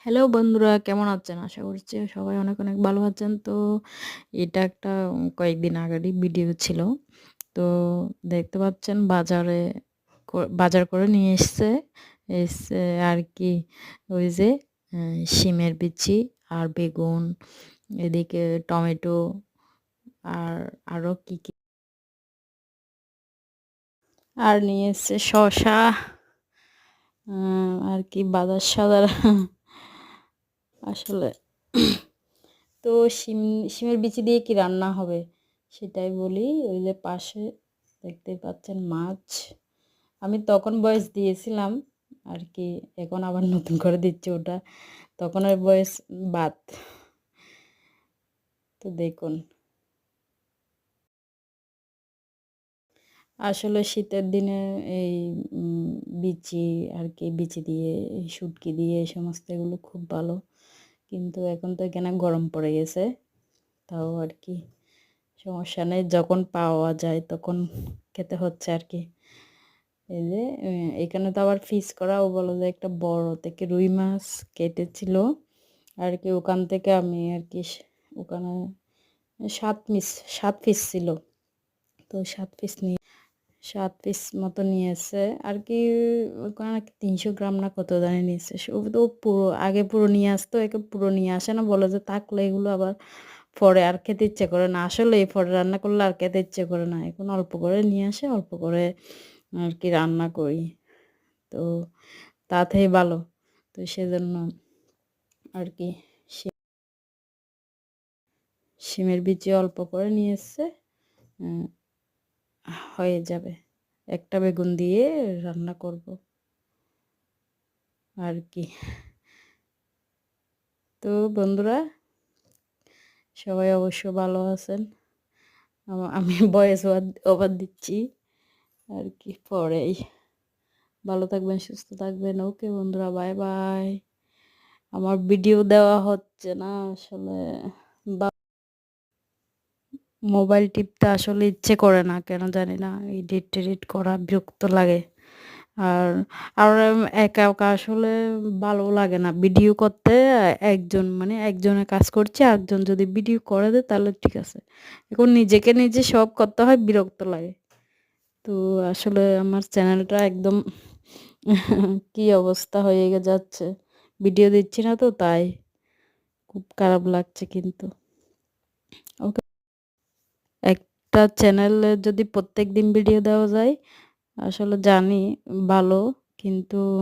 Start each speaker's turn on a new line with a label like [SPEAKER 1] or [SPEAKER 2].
[SPEAKER 1] Hello বন্ধুরা, কেমন আছেন? আশা করছি সবাই অনেক অনেক ভালো আছেন। তো এটা একটা কয়েকদিন আগেরই ভিডিও ছিল। তো দেখতে পাচ্ছেন বাজার করে নিয়ে এসছে আর কি ওই যে শিমের বিচি আর বেগুন, এদিকে টমেটো আর আরও কি আর নিয়ে এসছে শসা, আর কি বাজার আসলে তো শিমের বিচি দিয়ে কি রান্না হবে সেটাই বলি। ওই যে পাশে দেখতেই পাচ্ছেন মাছ, আমি তখন বয়স দিয়েছিলাম আর কি, এখন আবার নতুন করে দিচ্ছি ওটা। তখনের বয়স বাদ। তো দেখুন, আসলে শীতের দিনে এই বিচি আর কি, বিচি দিয়ে এই শুটকি দিয়ে এই সমস্ত এগুলো খুব ভালো, কিন্তু এখন তো এখানে গরম পড়ে গেছে। তাও আর কি সমস্যা নেই, যখন পাওয়া যায় তখন খেতে হচ্ছে আর কি। এই যে এখানে তো আবার ফিস করাও বলো, যে একটা বড় থেকে রুই মাছ কেটেছিল আর কি, ওখান থেকে আমি আর কি ওখানে 7 পিস 7 পিস ছিল। তো 7 পিস মতো নিয়েছে আর কি। ওখানে নাকি 300 গ্রাম না কত জানি নিয়েছে। ও তো পুরো নিয়ে আসতো, একে পুরো নিয়ে আসে না, বলে যে থাকলে এগুলো আবার পরে আর খেতে ইচ্ছে করে না। আসলে এই পরে রান্না করলে আর খেতে ইচ্ছে করে না, এখন অল্প করে নিয়ে আসে, অল্প করে আর কি রান্না করি। তো তাতেই ভালো। তো সেজন্য আর কি শিমের বিচি অল্প করে নিয়ে এসছে, উম, হয়ে যাবে। একটা বেগুন দিয়ে রান্না করব আর কি। তো বন্ধুরা, সবাই অবশ্য ভালো আছেন। আমি ভয়েস ওভার দিচ্ছি আর কি পরেই। ভালো থাকবেন, সুস্থ থাকবেন। ওকে বন্ধুরা, বাই বাই। আমার ভিডিও দেওয়া হচ্ছে না আসলে, বা মোবাইল টিপতে আসলে ইচ্ছে করে না, কেন জানি না, এডিট টেডিট করা বিরক্ত লাগে। আর আর একা একা আসলে ভালো লাগে না ভিডিও করতে। একজন মানে একজনের কাজ করছে, একজন যদি ভিডিও করে দেয় তাহলে ঠিক আছে। এখন নিজেকে নিজে সব করতে হয়, বিরক্ত লাগে। তো আসলে আমার চ্যানেলটা একদম কি অবস্থা হয়ে যাচ্ছে, ভিডিও দিচ্ছি না তো, তাই খুব খারাপ লাগছে কিন্তু। ওকে, একটা চ্যানেলে যদি প্রত্যেক দিন ভিডিও দেওয়া যায় আসলে জানি ভালো, কিন্তু